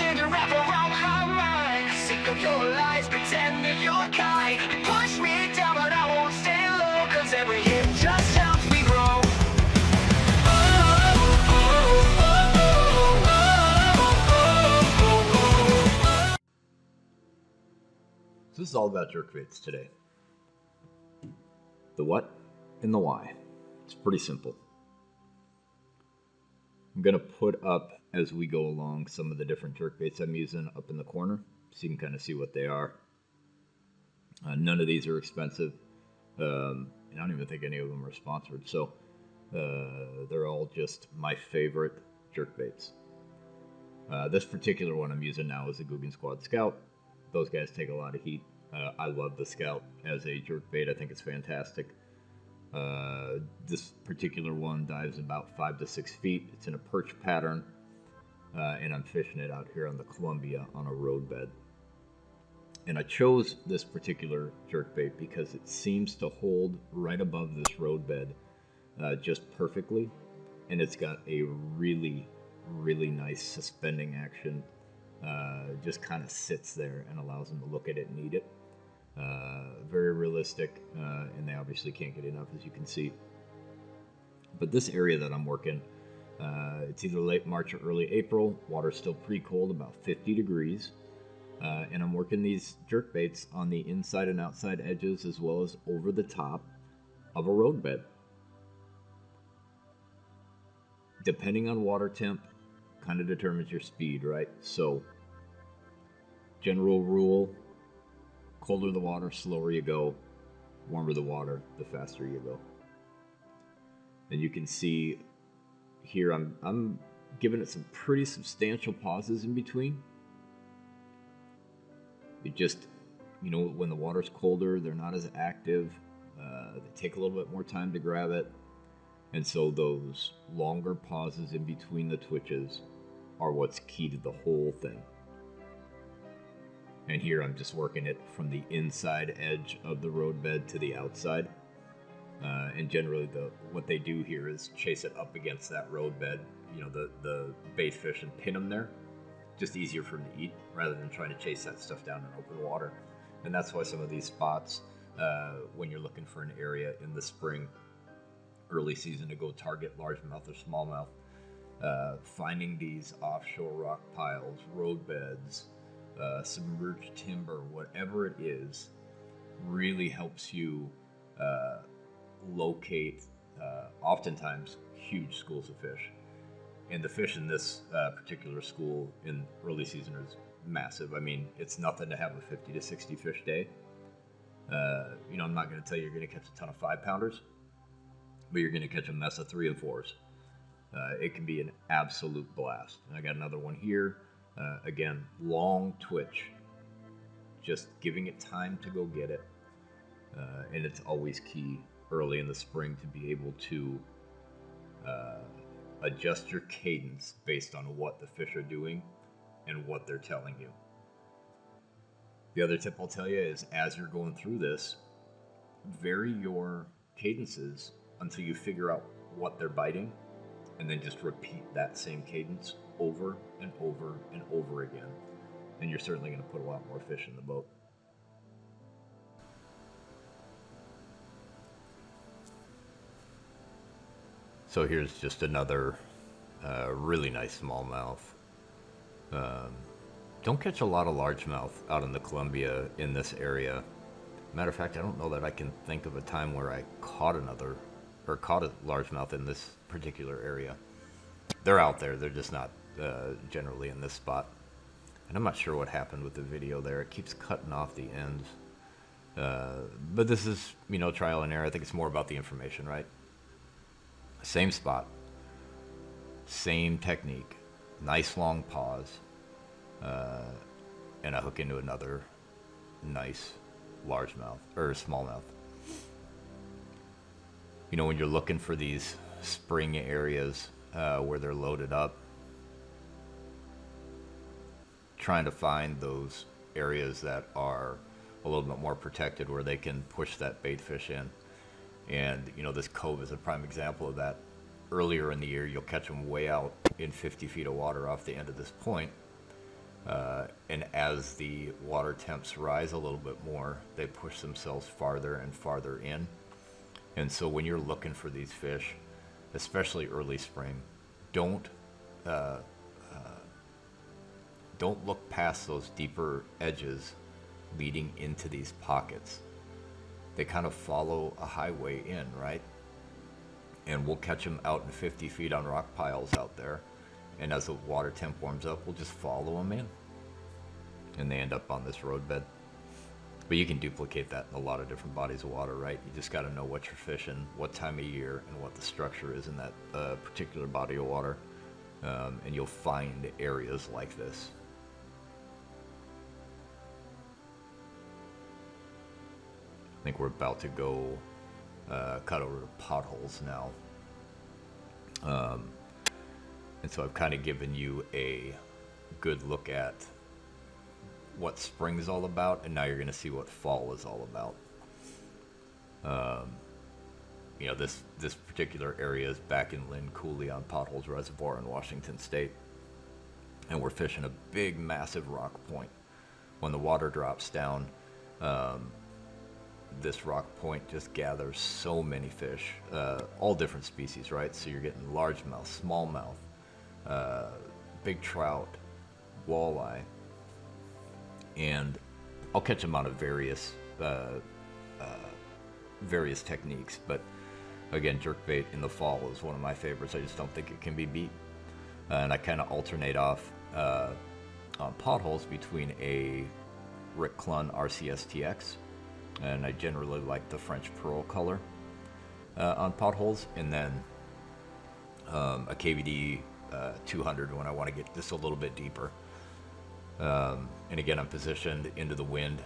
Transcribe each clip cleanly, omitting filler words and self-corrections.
begin to wrap around my mind. Sick of your lies, pretend that you're kind. Push me down, but I won't stay low, 'cause every hit just helps me grow. So this is all about jerkbaits today. The what and the why. It's pretty simple. I'm going to put up, as we go along, some of the different jerkbaits I'm using up in the corner, so you can kind of see what they are. None of these are expensive. And I don't even think any of them are sponsored. So they're all just my favorite jerkbaits. This particular one I'm using now is a Guggen Squad Scout. Those guys take a lot of heat. I love the Scout as a jerkbait. I think it's fantastic. This particular one dives about 5 to 6 feet. It's in a perch pattern, and I'm fishing it out here on the Columbia on a roadbed. And I chose this particular jerkbait because it seems to hold right above this roadbed just perfectly, and it's got a really, really nice suspending action. Just kind of sits there and allows them to look at it and eat it. Very realistic, and they obviously can't get enough, as you can see. But this area that I'm working, it's either late March or early April. Water's still pretty cold, about 50 degrees. And I'm working these jerkbaits on the inside and outside edges, as well as over the top of a roadbed. Depending on water temp, kind of determines your speed, right? So, general rule, colder the water, slower you go. Warmer the water, the faster you go. And you can see here I'm giving it some pretty substantial pauses in between. It just, when the water's colder, they're not as active. They take a little bit more time to grab it. And so those longer pauses in between the twitches are what's key to the whole thing. And here I'm just working it from the inside edge of the roadbed to the outside. And generally what they do here is chase it up against that roadbed, the bait fish, and pin them there. Just easier for them to eat rather than trying to chase that stuff down in open water. And that's why some of these spots, when you're looking for an area in the spring, early season to go target largemouth or smallmouth, finding these offshore rock piles, roadbeds, submerged timber, whatever it is, really helps you locate oftentimes huge schools of fish. And the fish in this particular school in early season is massive. I mean, it's nothing to have a 50 to 60 fish day. I'm not going to tell you you're going to catch a ton of 5-pounders, but you're going to catch a mess of 3 and 4s. It can be an absolute blast. And I got another one here. Again, long twitch, just giving it time to go get it. And it's always key early in the spring to be able to adjust your cadence based on what the fish are doing and what they're telling you. The other tip I'll tell you is, as you're going through this, vary your cadences until you figure out what they're biting, and then just repeat that same cadence over and over and over again. And you're certainly going to put a lot more fish in the boat. So here's just another really nice smallmouth. Don't catch a lot of largemouth out in the Columbia in this area. Matter of fact, I don't know that I can think of a time where I caught a largemouth in this particular area. They're out there, they're just not generally in this spot. And I'm not sure what happened with the video there. It keeps cutting off the ends. But this is, trial and error. I think it's more about the information, right? Same spot, same technique, nice long pause, and I hook into another nice largemouth or smallmouth. When you're looking for these spring areas where they're loaded up, trying to find those areas that are a little bit more protected where they can push that bait fish in. And, this cove is a prime example of that. Earlier in the year, you'll catch them way out in 50 feet of water off the end of this point. And as the water temps rise a little bit more, they push themselves farther and farther in. And so when you're looking for these fish, especially early spring, don't uh, don't look past those deeper edges leading into these pockets. They kind of follow a highway in, right? And we'll catch them out in 50 feet on rock piles out there. And as the water temp warms up, we'll just follow them in. And they end up on this roadbed. But you can duplicate that in a lot of different bodies of water, right? You just got to know what you're fishing, what time of year, and what the structure is in that particular body of water. And you'll find areas like this. I think we're about to go cut over to potholes now. And so I've kind of given you a good look at what spring is all about, and now you're going to see what fall is all about. This particular area is back in Lynn Cooley on Potholes Reservoir in Washington State, and we're fishing a big, massive rock point. When the water drops down, this rock point just gathers so many fish, all different species, right? So you're getting largemouth, smallmouth, big trout, walleye, and I'll catch them out of various techniques. But again, jerkbait in the fall is one of my favorites. I just don't think it can be beat. And I kind of alternate off on potholes between a Rick Clunn RCSTX, and I generally like the French pearl color on potholes, and then a KVD 200 when I want to get just a little bit deeper. And again, I'm positioned into the wind.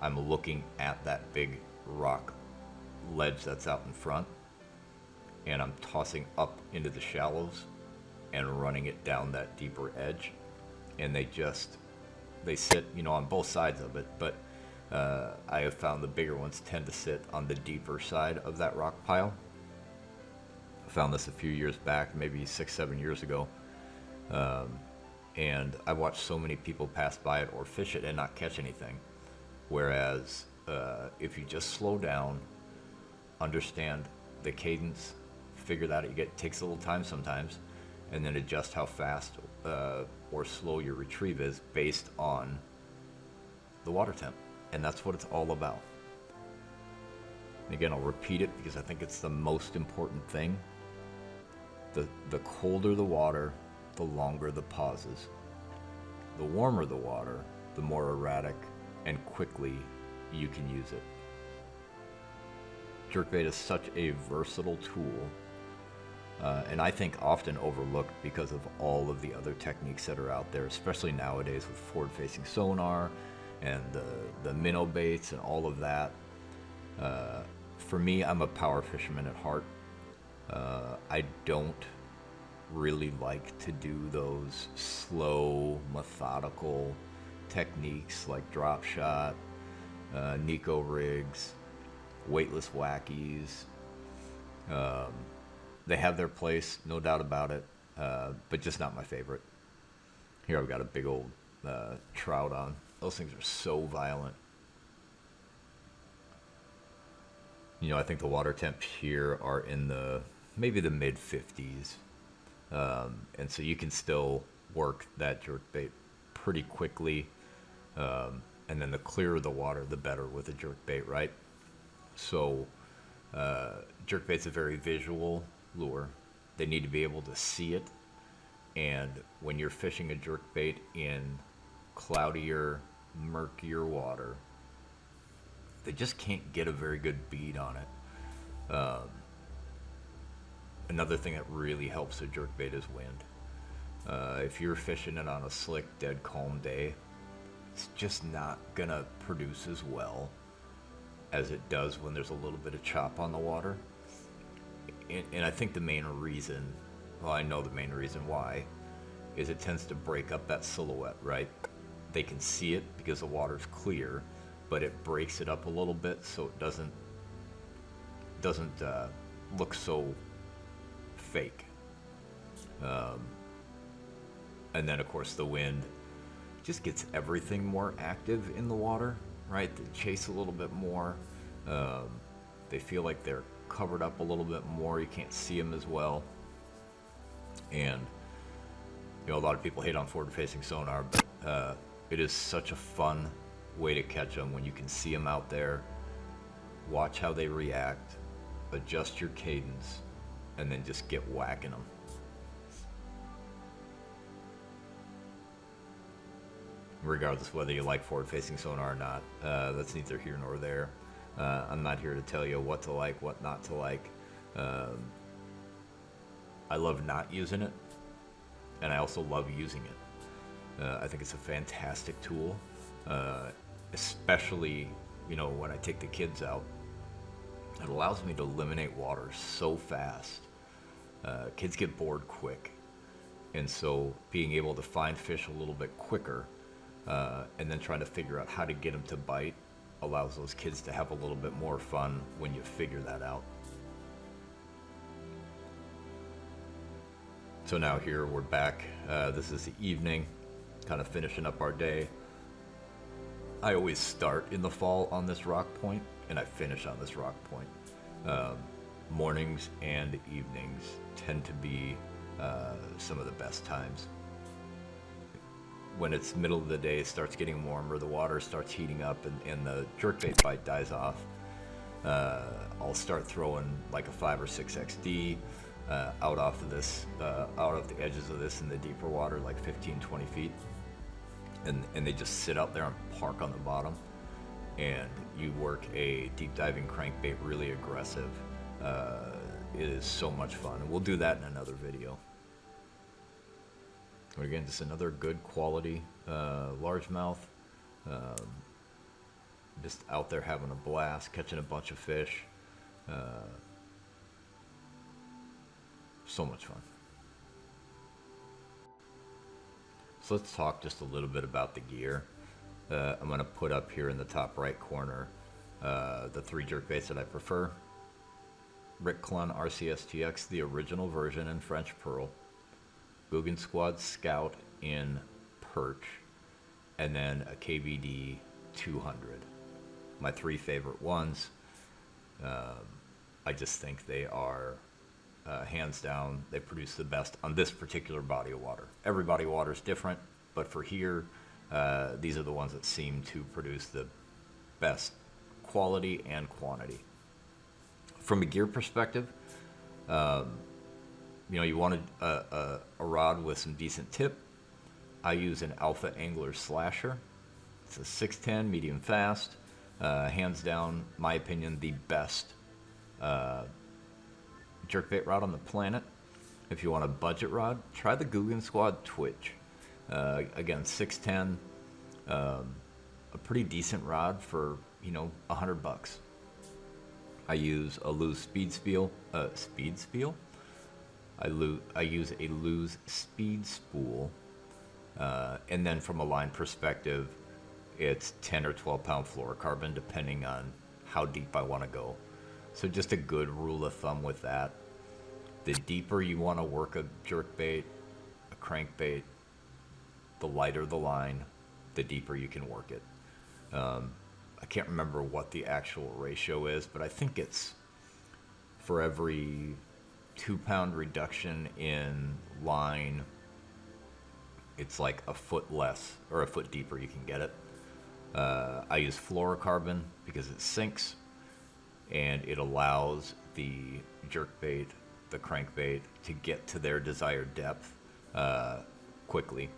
I'm looking at that big rock ledge that's out in front, and I'm tossing up into the shallows and running it down that deeper edge. And they sit, on both sides of it, but I have found the bigger ones tend to sit on the deeper side of that rock pile. I found this a few years back, maybe 6-7 years ago. And I watched so many people pass by it or fish it and not catch anything. Whereas if you just slow down, understand the cadence, figure that out. It takes a little time sometimes, and then adjust how fast or slow your retrieve is based on the water temp. And that's what it's all about. And again, I'll repeat it because I think it's the most important thing. The colder the water, the longer the pauses. The warmer the water, the more erratic and quickly you can use it. Jerkbait is such a versatile tool, and I think often overlooked because of all of the other techniques that are out there, especially nowadays with forward-facing sonar and the minnow baits and all of that. For me, I'm a power fisherman at heart. I don't really like to do those slow, methodical techniques like drop shot, Nico rigs, weightless wackies. They have their place, no doubt about it, but just not my favorite. Here I've got a big old trout on. Those things are so violent. I think the water temps here are in maybe the mid 50s. And so you can still work that jerkbait pretty quickly. And then the clearer the water, the better with a jerkbait, right? So jerkbait's a very visual lure. They need to be able to see it. And when you're fishing a jerkbait in cloudier, murkier water, they just can't get a very good bead on it. Another thing that really helps a jerkbait is wind. If you're fishing it on a slick, dead calm day, it's just not gonna produce as well as it does when there's a little bit of chop on the water. And I think the main reason, I know the main reason why, is it tends to break up that silhouette, right? They can see it because the water's clear, but it breaks it up a little bit so it doesn't look so fake. And then of course the wind just gets everything more active in the water, right? They chase a little bit more. They feel like they're covered up a little bit more. You can't see them as well. And, you know, a lot of people hate on forward-facing sonar, but it is such a fun way to catch them when you can see them out there, watch how they react, adjust your cadence, and then just get whacking them. Regardless whether you like forward-facing sonar or not, that's neither here nor there. I'm not here to tell you what to like, what not to like. I love not using it, and I also love using it. I think it's a fantastic tool, especially, you know, when I take the kids out. It allows me to eliminate water so fast. Kids get bored quick, and so being able to find fish a little bit quicker, and then trying to figure out how to get them to bite allows those kids to have a little bit more fun when you figure that out. So now here we're back. This is the evening, kind of finishing up our day. I always start in the fall on this rock point, and I finish on this rock point. Mornings and evenings tend to be some of the best times. When it's middle of the day, it starts getting warmer, the water starts heating up, and the jerkbait bite dies off. I'll start throwing like a 5 or 6 XD out off of this, out of the edges of this in the deeper water, like 15, 20 feet. And they just sit out there and park on the bottom. And you work a deep diving crankbait really aggressive. It is so much fun. And we'll do that in another video. But again, just another good quality largemouth. Just out there having a blast, catching a bunch of fish. So much fun. So let's talk just a little bit about the gear. I'm going to put up here in the top right corner the 3 jerkbaits that I prefer. Rick Clunn RCSTX, the original version in French Pearl. Guggen Squad Scout in Perch, and then a KBD 200. My 3 favorite ones. I just think they are, hands down, they produce the best on this particular body of water. Every body of water is different, but for here, these are the ones that seem to produce the best quality and quantity. From a gear perspective, you know, you wanted a rod with some decent tip. I use an Alpha Angler Slasher. It's a 610 medium fast. Hands down, my opinion, the best jerkbait rod on the planet. If you want a budget rod, try the Guggen Squad Twitch. Again, 610, a pretty decent rod for, you know, $100. I use a Lew's Speed Spool. I use a Lew's Speed Spool, and then from a line perspective, it's 10 or 12 pound fluorocarbon, depending on how deep I want to go. So just a good rule of thumb with that. The deeper you want to work a jerkbait, a crankbait, the lighter the line, the deeper you can work it. I can't remember what the actual ratio is, but I think it's for every 2 pound reduction in line, it's like a foot less or a foot deeper you can get it. I use fluorocarbon because it sinks and it allows the jerkbait, the crankbait, to get to their desired depth quickly.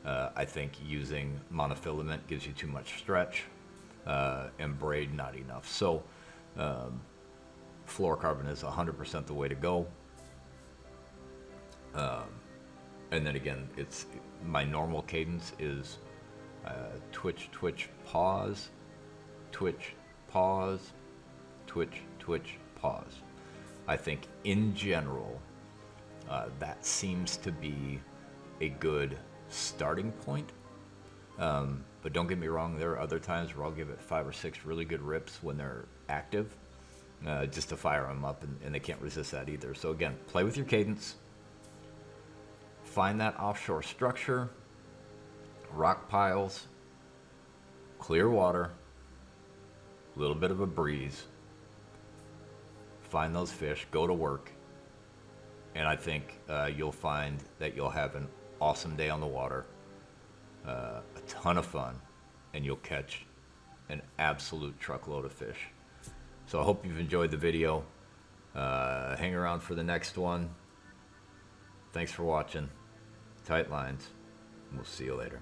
I think using monofilament gives you too much stretch, and braid not enough. So fluorocarbon is 100% the way to go. And then again, it's my normal cadence is twitch, twitch, pause, twitch, pause, twitch, twitch, pause. I think in general, that seems to be a good starting point. But don't get me wrong, there are other times where I'll give it 5 or 6 really good rips when they're active, just to fire them up, and they can't resist that either. So again, play with your cadence, find that offshore structure, rock piles, clear water, a little bit of a breeze. Find those fish, go to work, and I think you'll find that you'll have an awesome day on the water, a ton of fun, and you'll catch an absolute truckload of fish. So I hope you've enjoyed the video. Hang around for the next one. Thanks for watching. Tight lines. We'll see you later.